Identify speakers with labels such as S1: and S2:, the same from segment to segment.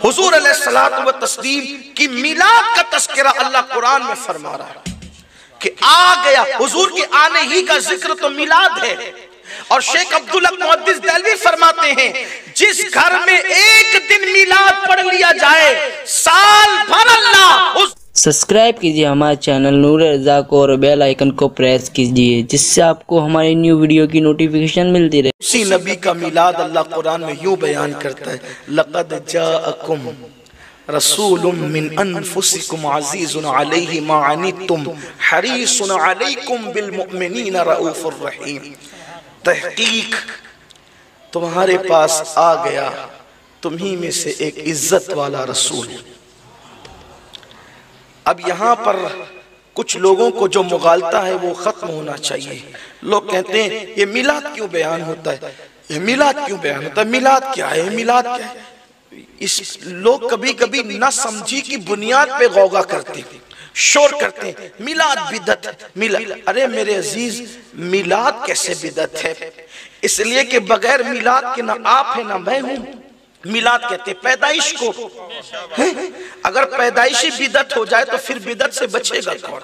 S1: हुजूर अलैहिस्सलातु व तस्लीम की मिलाद का तस्करा अल्लाह कुरान में फरमा रहा है कि आ गया। हुजूर के आने ही का जिक्र तो मिलाद है। और शेख अब्दुल हक मुहद्दिस देहलवी फरमाते हैं, जिस घर में एक दिन मिलाद पढ़ लिया जाए, साल भर अल्लाह उस।
S2: सब्सक्राइब कीजिए हमारे चैनल नूर रज़ा को और बेल आइकन को प्रेस कीजिए, जिससे आपको हमारी न्यू वीडियो की नोटिफिकेशन मिलती रहे।
S1: उसी नबी का मिलाद अल्लाह कुरान में यूं बयान करता है, लक़द जाअकुम रसूलुम मिन अनफुसिकुम अज़ीज़ुन अलैहि मा अनित्तुम हरीसुन अलैकुम बिल मुमिनीन रऊफुर रहीम। तहकीक तुम्हारे पास आ गया, तुम्ही में से एक इज्जत वाला रसूल। अब यहाँ पर कुछ लोगों को जो मुगालता है वो खत्म होना चाहिए। लोग कहते हैं ये मिलाद क्यों बयान होता है, ये मिलाद क्यों बयान होता है, मिलाद क्या है, मिलाद क्या है। इस लोग कभी कभी ना समझी की बुनियाद पे गौगा करते हैं, शोर करते हैं, मिलाद बिदत मिलाद। अरे मेरे अजीज, मिलाद कैसे बिदत है? इसलिए कि बगैर मिलाद के ना आप है ना मैं हूं। मिलाद कहते हैं पैदाइश को है? अगर पैदाइशी बिदत हो जाए तो फिर बिदत से बचेगा कौन?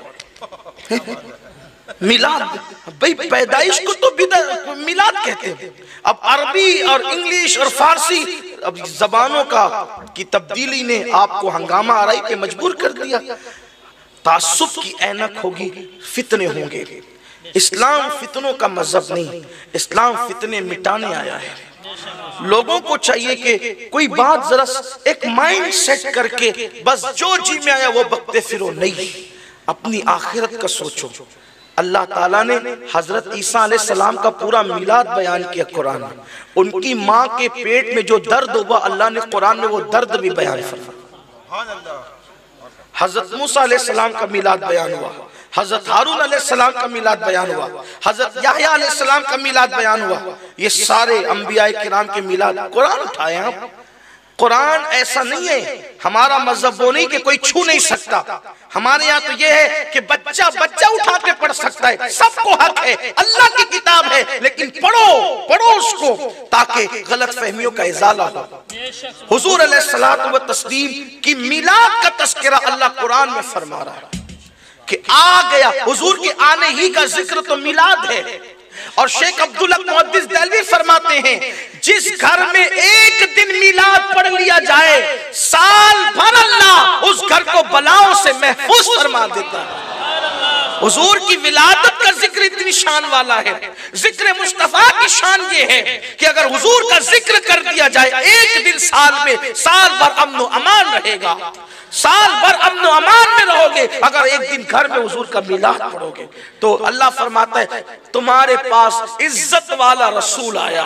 S1: मिलाद भाई, पैदाइश को तो बिदत मिलाद कहते हैं। अब अरबी और इंग्लिश और फारसी, अब जबानों का की तब्दीली ने आपको हंगामा आराई पे मजबूर कर दिया। तासुब की ऐनक होगी, फितने होंगे। इस्लाम फितनों का मजहब नहीं, इस्लाम फितने मिटाने आया है। लोगों को चाहिए कि कोई बात जरा एक माइंड सेट करके बस जो जी में आया वो बकते फिरो नहीं, अपनी आखिरत का सोचो। अल्लाह ताला ने हजरत ईसा अलैहिस्सलाम का पूरा मिलाद बयान किया कुरान में। उनकी माँ के पेट में जो दर्द हुआ, अल्लाह ने कुरान में वो दर्द भी बयान फरमाया। हजरत मूसा अलैहिस्सलाम का मिलाद बयान हुआ, हजरत हारून अलैहिस्सलाम का मिलाद बयान हुआ, हजरत याहया अलैहिस्सलाम का मिलाद बयान हुआ। ये सारे अंबिया किराम के मिलाद कुरान उठाए हम। कुरान ऐसा नहीं है, हमारा मजहब वो नहीं कि कोई छू नहीं सकता। हमारे यहाँ तो ये है कि बच्चा उठा के पढ़ सकता है, सबको हक है, अल्लाह की किताब है, लेकिन पढ़ो उसको ताकि गलत फहमियों का इजाला हो। हुजूर अलैहिस्सलातु व तस्लीम की मिलाद का तस्करा अल्लाह कुरान में फरमा रहा है कि आ गया। हुजूर के आने ही का जिक्र तो मिलाद है। और शेख अब्दुल हक मुहद्दिस देहलवी फरमाते हैं, जिस घर में एक दिन मिलाद पढ़ लिया जाए, साल भर अल्लाह उस घर को बलाओं से महफूज फरमा देता है। हुजूर की विलादत का जिक्र इतनी शान वाला है। जिक्र मुस्तफा की शान ये है कि अगर हुजूर का जिक्र कर दिया जाए एक दिन साल में, साल भर अमन व अमान रहेगा। साल भर अमन व अमान में रहोगे अगर एक दिन घर में हुजूर का मिलाद पढ़ोगे। तो अल्लाह फरमाता है तुम्हारे पास इज्जत वाला रसूल आया।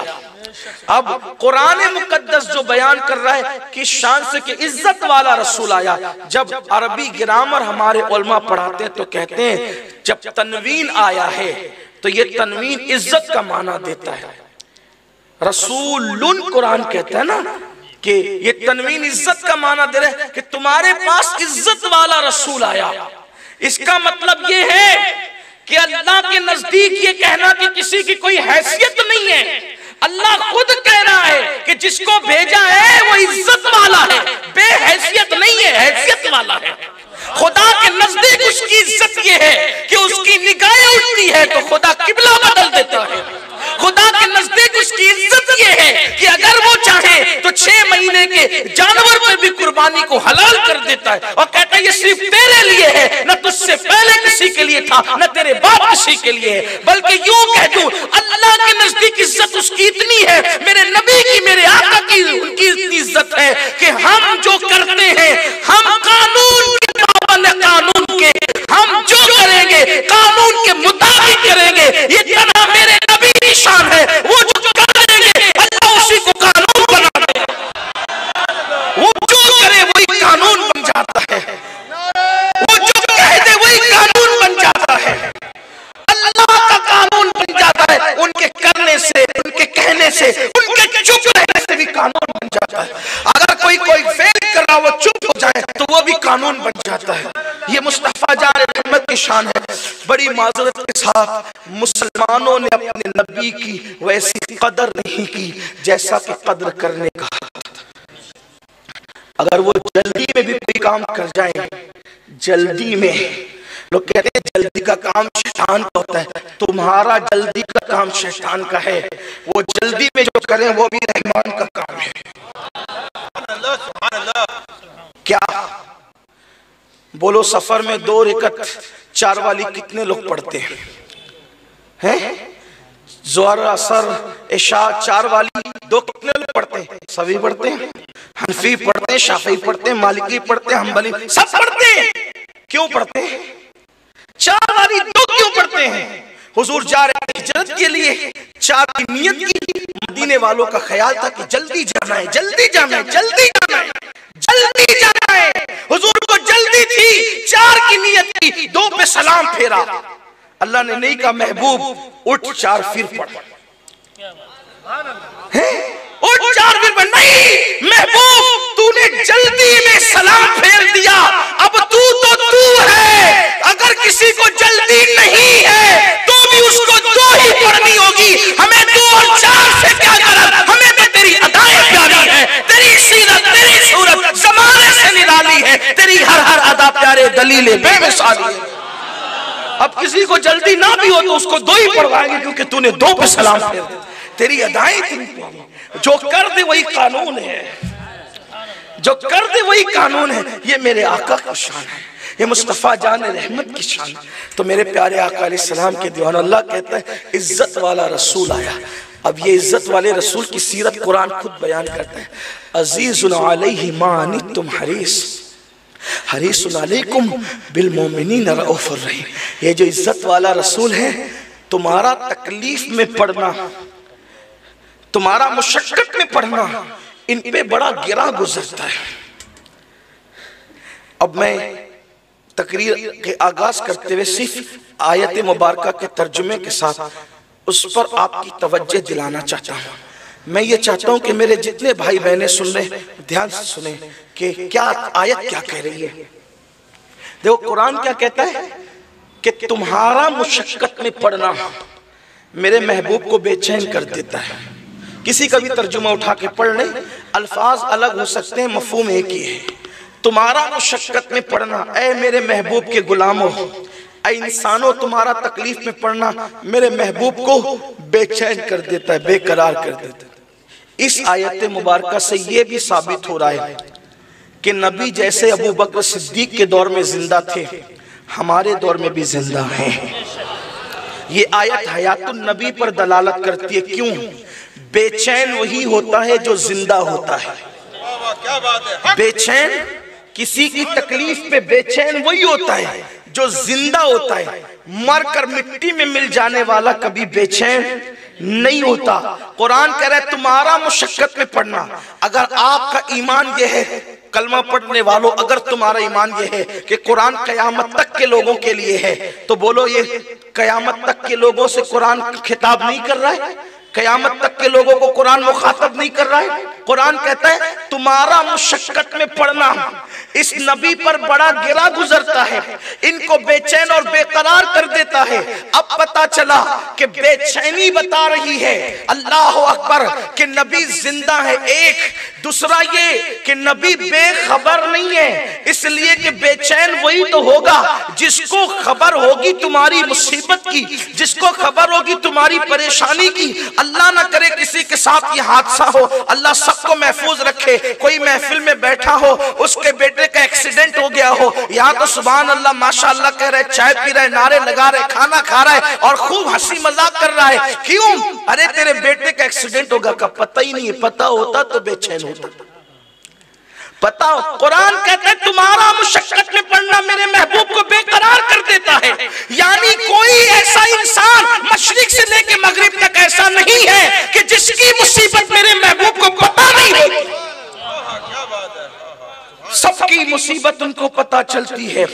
S1: अब कुरान मुकद्दस जो बयान कर रहा है कि शान से कि इज्जत वाला रसूल आया। जब अरबी ग्रामर हमारे उलमा पढ़ाते हैं तो कहते हैं जब तनवीन आया है तो ये तनवीन इज्जत का माना देता है। रसूलुन कुरान कहता है ना कि ये तनवीन इज्जत का माना दे रहा है कि तुम्हारे पास इज्जत वाला रसूल आया। इसका मतलब ये है कि अल्लाह के नजदीक ये कहना कि किसी की कोई हैसियत नहीं है, अल्लाह खुद कह रहा है कि जिसको भेजा है वो इज्जत वाला है, बेहैसियत नहीं है, हैसियत वाला है। खुदा के नजदीक उसकी इज्जत ये है कि उसकी निगाहें उठती है तो खुदा किबला बदल देता है। खुदा के नजदीक उसकी इज्जत ये है कि अगर वो चाहे तो 6 महीने के जानवर पे भी कुर्बानी को हलाल कर देता है और कहता है ये सिर्फ तेरे लिए है, न तुझसे पहले किसी के लिए था, न तेरे बाप किसी के लिए है। बल्कि यूं कह दूं अल्लाह के नजदीक इज्जत उसकी इतनी है, मेरे नबी की, मेरे आका की, उनकी इतनी इज्जत है कि हम जो करते हैं हम कानून के पाबंद, कानून के हम जो करेंगे कानून के मुताबिक करेंगे। ये तना मेरे नबी की शान है, वो जो करेंगे अल्लाह उसी को कानून बना दे। वो जो करे वही कानून बन जाता है, वो जो कह दे वही कानून बन जाता है, अल्लाह का कानून बन जाता है। उनके करने से, उनके कहने से, उनके चुप रहने से भी कानून बन जाता है। अगर कोई फेल कर रहा वो चुप हो जाए तो वो भी कानून बन जाता है। ये मुस्तफा जान रहमत की शान है। बड़ी माजरत के साथ मुसलमानों ने अपने नबी की वैसी कदर नहीं की जैसा कि कदर करने का। अगर वो जल्दी में भी कोई काम कर जाए, जल्दी में, लोग कहते हैं जल्दी का काम शैतान का होता है, तुम्हारा जल्दी का काम शैतान का है। वो जल्दी में जो करें वो भी रहमान का काम है। क्या बोलो, सफर में 2 रकअत 4 वाली कितने लोग पढ़ते हैं? ज़ोहर असर इशा 4 वाली 2 कितने लोग पढ़ते हैं? सभी पढ़ते हैं। हनफी पढ़ते हैं, शाफी पढ़ते हैं, मालिकी पढ़ते हैं, हम्बली, सब पढ़ते हैं। क्यों पढ़ते हैं? 4 वाली 2 क्यों पढ़ते हैं? हुजूर जा रहे हैं हिजरत के लिए, 4 की नियत की। मदीने वालों का ख्याल था कि जल्दी जाना है, जल्दी जाना है, जल्दी जाना है, जल्दी जाना है। हुजूर को जल्दी थी, 4 की नियत की, 2 पे सलाम फेरा। अल्लाह ने नहीं कहा महबूब उठ 4 फिर पढ़, उठ 4 फिर पढ़, नहीं महबूब तूने जल्दी में सलाम फेर दिया, अब तू तो तू है। अगर किसी को जल्दी नहीं है तो भी उसको 2 ही पढ़नी होगी। हमें 2 और 4 से क्या करना, हमें तो तेरी अदाएं प्यारी है, तेरी सीरत, तेरी सूरत ज़माने से निराली है, तेरी हर हर अदा प्यारे दलील बेमिसाली है। अब किसी को जल्दी ना भी हो तो उसको 2 ही पढ़वाएंगे, क्योंकि तूने 2 पे सलाम फेर दिया, तेरी अदाएं इतनी प्यारी। जो कर दे वही कानून है, जो कर दे वही कानून है। ये मेरे आका का शान है, ये मुस्तफ़ा जान रहमत की शान। तो मेरे प्यारे आका अलैहिस्सलाम के दीवान, अल्लाह कहता है इज्जत वाला रसूल आया। अब ये इज्जत वाले रसूल की सीरत कुरान खुद बयान करता है। अज़ीज़ुन अलैहि मा अनित्तुम हरीसुन अलैकुम बिल मोमिनीन रऊफ़ुर रहीम। ये जो इज्जत वाला रसूल है, तुम्हारा तकलीफ में पड़ना, तुम्हारा मुशक्कत में पड़ना, इन पे बड़ा गिरा गुजरता है। अब मैं तकरीर के आगाज करते हुए सिर्फ आयत मुबारका के तर्जुमे के साथ उस पर आपकी तवज्जो दिलाना चाहता हूँ। मैं ये चाहता हूँ कि मेरे जितने भाई बहनें सुन रहे ध्यान से सुने कि क्या आयत क्या कह रही है। देखो कुरान क्या कहता है कि तुम्हारा मुशक्कत में पड़ना मेरे महबूब को बेचैन कर देता है। किसी का भी तर्जुमा उठा के पढ़ लें, अल्फाज अलग हो सकते हैं, मफहूम एक ही है। तुम्हारा मुशक्कत में पड़ना, ऐ मेरे महबूब के गुलामों, ऐ इंसानों, तुम्हारा तकलीफ में पड़ना मेरे महबूब को बेचैन कर देता है, बेकरार कर देता है। इस आयत मुबारका से यह भी साबित हो रहा है कि नबी जैसे अबू बकर सिद्दीक के दौर में जिंदा थे, हमारे दौर में भी जिंदा हैं। ये आयत हयातुन नबी पर दलालत करती है। क्यों? बेचैन वही होता है जो जिंदा होता है। क्या बात है? बेचैन, किसी की तकलीफ पे बेचैन वही होता है जो जिंदा होता है। मरकर मिट्टी में मिल जाने वाला कभी बेचैन नहीं होता। कुरान कह रहा है तुम्हारा मुशक्कत में पड़ना, अगर आपका ईमान यह है, कलमा पढ़ने वालों, अगर तुम्हारा ईमान यह है कि कुरान कयामत तक के लोगों के लिए है, तो बोलो ये कयामत तक के लोगों से कुरान खिताब नहीं कर रहा है? कयामत तक के लोगों को कुरान मुखातब नहीं कर रहा है? कुरान कहता है तुम्हारा मुशक्कत में पड़ना इस नबी पर बड़ा गिरा गुजरता है, इनको बेचैन और बेकरार कर देता है। अब पता चला कि बेचैनी बता रही है, अल्लाह अकबर, कि नबी जिंदा है। एक दूसरा ये कि नबी बेखबर नहीं है, इसलिए कि बेचैन वही तो होगा जिसको खबर होगी तुम्हारी मुसीबत की, जिसको खबर होगी तुम्हारी परेशानी की। अल्लाह ना करे किसी के साथ ये हादसा हो, अल्लाह सबको महफूज रखे। कोई महफिल में बैठा हो, उसके बेटे का एक्सीडेंट हो गया हो, यहाँ तो सुभान अल्लाह माशाअल्लाह कह रहे, चाय पी रहे, नारे लगा रहे, खाना खा रहा है और खूब हंसी मजाक कर रहा है। क्यों? अरे तेरे बेटे का एक्सीडेंट होगा का पता ही नहीं है। पता होता तो बेचैन होता। पता हो, कुरान कहता है तुम्हारा मुशक्कत में पड़ना मेरे महबूब को बेकरार कर देता है। यानी कोई ऐसा इंसान मशरिक से लेके मगरिब तक ऐसा नहीं है कि जिसकी मुसीबत मेरे महबूब को पता नहीं होती। सबकी मुसीबत उनको पता चलती है।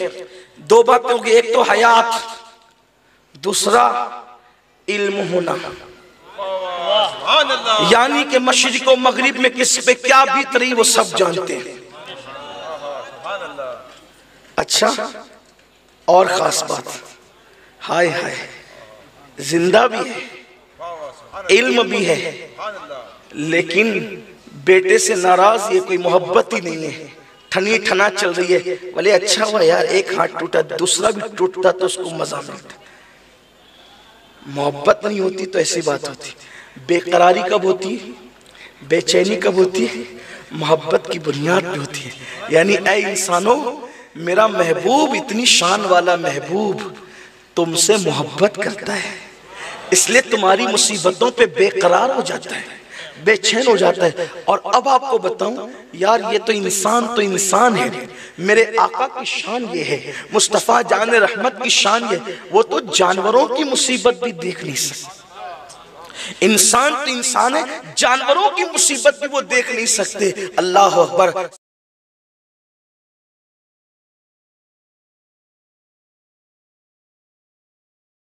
S1: 2 बातें होगी, एक तो हयात, दूसरा इल्म होना। यानी कि मशरिक और मगरिब में किस पे क्या बीत रही वो सब जानते हैं। अच्छा, और खास बात, हाय हाय, जिंदा भी है, इल्म भी है, लेकिन बेटे से नाराज, ये कोई मोहब्बत ही नहीं है, ठनी ठना चल रही है। बोले अच्छा हुआ यार एक हाथ टूटा, दूसरा भी टूटता तो उसको मजा मिलता। मोहब्बत नहीं होती तो ऐसी बात होती। बेकरारी कब होती है, बेचैनी कब होती है, मोहब्बत की बुनियाद पे होती है। यानी ऐ इंसानों, मेरा महबूब इतनी शान वाला महबूब तुमसे मोहब्बत करता है, इसलिए तुम्हारी मुसीबतों पे बेकरार हो जाता है, बेचैन हो जाता है। और अब आपको बताऊं यार, ये तो इंसान है। मेरे आका की शान ये है, मुस्तफ़ा जान रहमत की शान ये, वो तो जानवरों की मुसीबत भी देख नहीं सकते। इंसान तो इंसान है, जानवरों की मुसीबत भी वो देख नहीं सकते। अल्लाह अकबर।